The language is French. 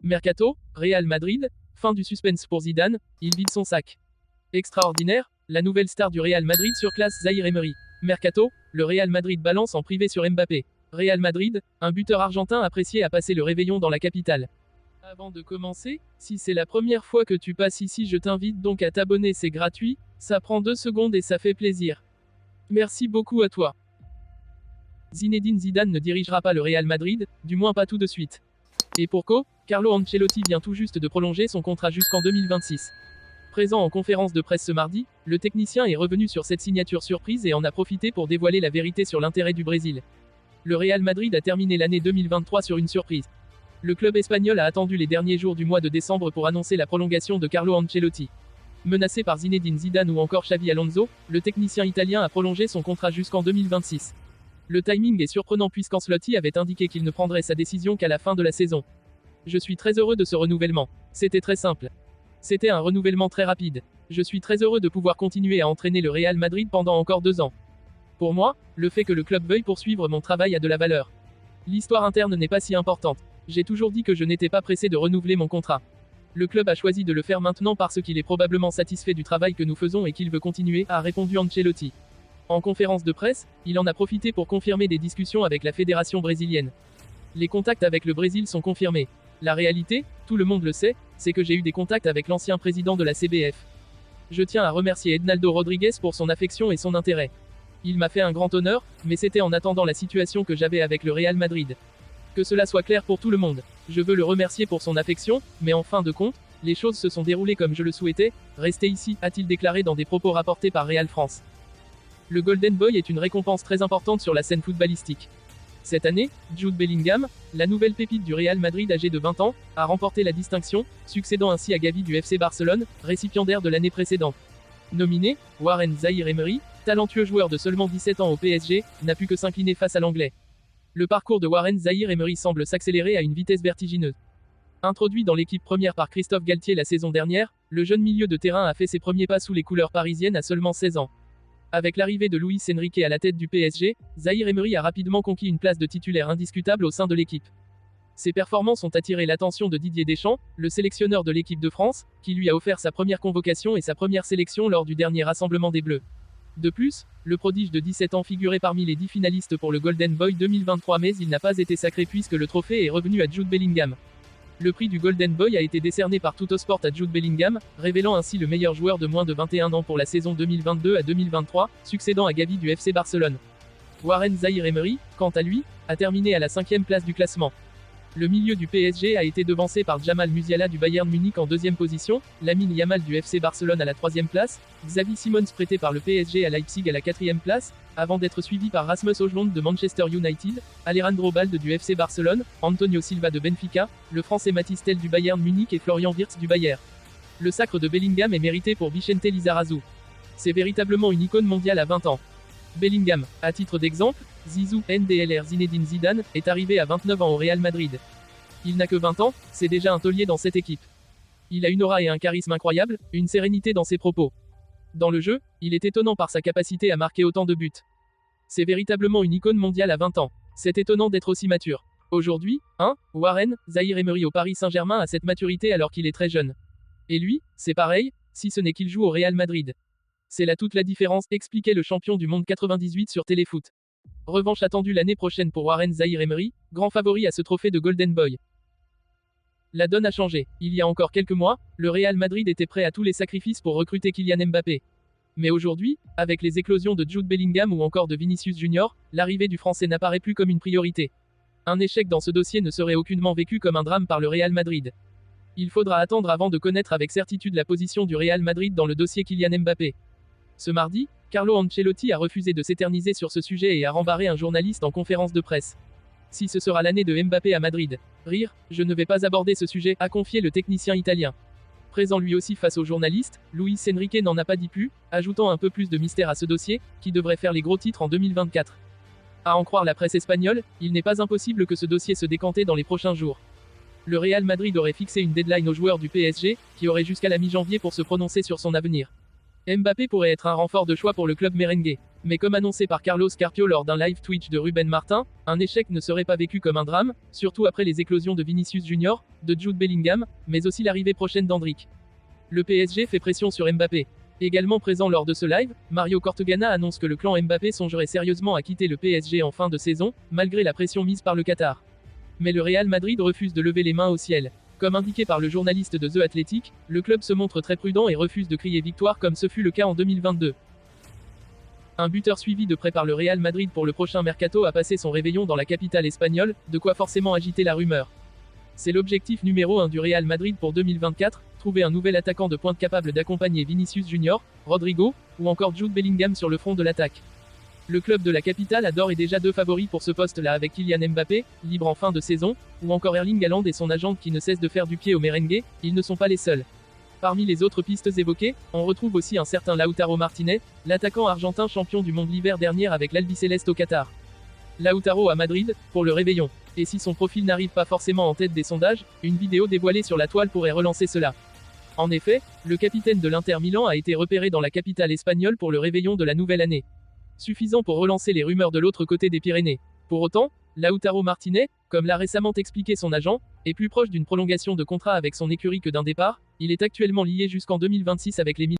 Mercato, Real Madrid, fin du suspense pour Zidane, il vide son sac. Extraordinaire, la nouvelle star du Real Madrid surclasse Zaïre Emery. Mercato, le Real Madrid balance en privé sur Mbappé. Real Madrid, un buteur argentin apprécié a passé le réveillon dans la capitale. Avant de commencer, si c'est la première fois que tu passes ici, je t'invite donc à t'abonner, c'est gratuit, ça prend 2 secondes et ça fait plaisir. Merci beaucoup à toi. Zinedine Zidane ne dirigera pas le Real Madrid, du moins pas tout de suite. Et pour co, Carlo Ancelotti vient tout juste de prolonger son contrat jusqu'en 2026. Présent en conférence de presse ce mardi, le technicien est revenu sur cette signature surprise et en a profité pour dévoiler la vérité sur l'intérêt du Brésil. Le Real Madrid a terminé l'année 2023 sur une surprise. Le club espagnol a attendu les derniers jours du mois de décembre pour annoncer la prolongation de Carlo Ancelotti. Menacé par Zinedine Zidane ou encore Xabi Alonso, le technicien italien a prolongé son contrat jusqu'en 2026. Le timing est surprenant puisqu'Ancelotti avait indiqué qu'il ne prendrait sa décision qu'à la fin de la saison. Je suis très heureux de ce renouvellement. C'était très simple. C'était un renouvellement très rapide. Je suis très heureux de pouvoir continuer à entraîner le Real Madrid pendant encore 2 ans. Pour moi, le fait que le club veuille poursuivre mon travail a de la valeur. L'histoire interne n'est pas si importante. J'ai toujours dit que je n'étais pas pressé de renouveler mon contrat. Le club a choisi de le faire maintenant parce qu'il est probablement satisfait du travail que nous faisons et qu'il veut continuer, a répondu Ancelotti. En conférence de presse, il en a profité pour confirmer des discussions avec la fédération brésilienne. Les contacts avec le Brésil sont confirmés. La réalité, tout le monde le sait, c'est que j'ai eu des contacts avec l'ancien président de la CBF. Je tiens à remercier Ednaldo Rodrigues pour son affection et son intérêt. Il m'a fait un grand honneur, mais c'était en attendant la situation que j'avais avec le Real Madrid. Que cela soit clair pour tout le monde. Je veux le remercier pour son affection, mais en fin de compte, les choses se sont déroulées comme je le souhaitais. Restez ici, a-t-il déclaré dans des propos rapportés par Real France. Le Golden Boy est une récompense très importante sur la scène footballistique. Cette année, Jude Bellingham, la nouvelle pépite du Real Madrid âgé de 20 ans, a remporté la distinction, succédant ainsi à Gavi du FC Barcelone, récipiendaire de l'année précédente. Nominé, Warren Zaïre Emery, talentueux joueur de seulement 17 ans au PSG, n'a pu que s'incliner face à l'anglais. Le parcours de Warren Zaïre Emery semble s'accélérer à une vitesse vertigineuse. Introduit dans l'équipe première par Christophe Galtier la saison dernière, le jeune milieu de terrain a fait ses premiers pas sous les couleurs parisiennes à seulement 16 ans. Avec l'arrivée de Luis Enrique à la tête du PSG, Zaïre Emery a rapidement conquis une place de titulaire indiscutable au sein de l'équipe. Ses performances ont attiré l'attention de Didier Deschamps, le sélectionneur de l'équipe de France, qui lui a offert sa première convocation et sa première sélection lors du dernier rassemblement des Bleus. De plus, le prodige de 17 ans figurait parmi les 10 finalistes pour le Golden Boy 2023 mais il n'a pas été sacré puisque le trophée est revenu à Jude Bellingham. Le prix du Golden Boy a été décerné par Tuttosport à Jude Bellingham, révélant ainsi le meilleur joueur de moins de 21 ans pour la saison 2022 à 2023, succédant à Gavi du FC Barcelone. Warren Zaïre Emery, quant à lui, a terminé à la 5e place du classement. Le milieu du PSG a été devancé par Jamal Musiala du Bayern Munich en 2e position, Lamine Yamal du FC Barcelone à la 3e place, Xavi Simons prêté par le PSG à Leipzig à la 4e place, avant d'être suivi par Rasmus Højlund de Manchester United, Alejandro Balde du FC Barcelone, Antonio Silva de Benfica, le Français Mathys Tel du Bayern Munich et Florian Wirtz du Bayern. Le sacre de Bellingham est mérité pour Vicente Lizarazu. C'est véritablement une icône mondiale à 20 ans. Bellingham, à titre d'exemple, Zizou NDLR Zinedine Zidane, est arrivé à 29 ans au Real Madrid. Il n'a que 20 ans, c'est déjà un taulier dans cette équipe. Il a une aura et un charisme incroyable, une sérénité dans ses propos. Dans le jeu, il est étonnant par sa capacité à marquer autant de buts. C'est véritablement une icône mondiale à 20 ans. C'est étonnant d'être aussi mature. Aujourd'hui, Warren Zaïre Emery au Paris Saint-Germain a cette maturité alors qu'il est très jeune. Et lui, c'est pareil, si ce n'est qu'il joue au Real Madrid. C'est là toute la différence, expliquait le champion du monde 98 sur Téléfoot. Revanche attendue l'année prochaine pour Warren Zaïre Emery, grand favori à ce trophée de Golden Boy. La donne a changé. Il y a encore quelques mois, le Real Madrid était prêt à tous les sacrifices pour recruter Kylian Mbappé. Mais aujourd'hui, avec les éclosions de Jude Bellingham ou encore de Vinicius Junior, l'arrivée du Français n'apparaît plus comme une priorité. Un échec dans ce dossier ne serait aucunement vécu comme un drame par le Real Madrid. Il faudra attendre avant de connaître avec certitude la position du Real Madrid dans le dossier Kylian Mbappé. Ce mardi, Carlo Ancelotti a refusé de s'éterniser sur ce sujet et a rembarré un journaliste en conférence de presse. Si ce sera l'année de Mbappé à Madrid, je ne vais pas aborder ce sujet, a confié le technicien italien. Présent lui aussi face aux journalistes, Luis Enrique n'en a pas dit plus, ajoutant un peu plus de mystère à ce dossier, qui devrait faire les gros titres en 2024. À en croire la presse espagnole, il n'est pas impossible que ce dossier se décante dans les prochains jours. Le Real Madrid aurait fixé une deadline aux joueurs du PSG, qui aurait jusqu'à la mi-janvier pour se prononcer sur son avenir. Mbappé pourrait être un renfort de choix pour le club merengue. Mais comme annoncé par Carlos Carpio lors d'un live Twitch de Ruben Martin, un échec ne serait pas vécu comme un drame, surtout après les éclosions de Vinicius Junior, de Jude Bellingham, mais aussi l'arrivée prochaine d'Endrick. Le PSG fait pression sur Mbappé. Également présent lors de ce live, Mario Cortegana annonce que le clan Mbappé songerait sérieusement à quitter le PSG en fin de saison, malgré la pression mise par le Qatar. Mais le Real Madrid refuse de lever les mains au ciel. Comme indiqué par le journaliste de The Athletic, le club se montre très prudent et refuse de crier victoire comme ce fut le cas en 2022. Un buteur suivi de près par le Real Madrid pour le prochain mercato a passé son réveillon dans la capitale espagnole, de quoi forcément agiter la rumeur. C'est l'objectif numéro 1 du Real Madrid pour 2024, trouver un nouvel attaquant de pointe capable d'accompagner Vinicius Junior, Rodrigo, ou encore Jude Bellingham sur le front de l'attaque. Le club de la capitale a d'ores et déjà 2 favoris pour ce poste-là avec Kylian Mbappé, libre en fin de saison, ou encore Erling Haaland et son agent qui ne cesse de faire du pied au merengue, ils ne sont pas les seuls. Parmi les autres pistes évoquées, on retrouve aussi un certain Lautaro Martinez, l'attaquant argentin champion du monde l'hiver dernier avec l'Albiceleste au Qatar. Lautaro à Madrid, pour le réveillon. Et si son profil n'arrive pas forcément en tête des sondages, une vidéo dévoilée sur la toile pourrait relancer cela. En effet, le capitaine de l'Inter Milan a été repéré dans la capitale espagnole pour le réveillon de la nouvelle année. Suffisant pour relancer les rumeurs de l'autre côté des Pyrénées. Pour autant, Lautaro Martinez, comme l'a récemment expliqué son agent, est plus proche d'une prolongation de contrat avec son écurie que d'un départ, il est actuellement lié jusqu'en 2026 avec les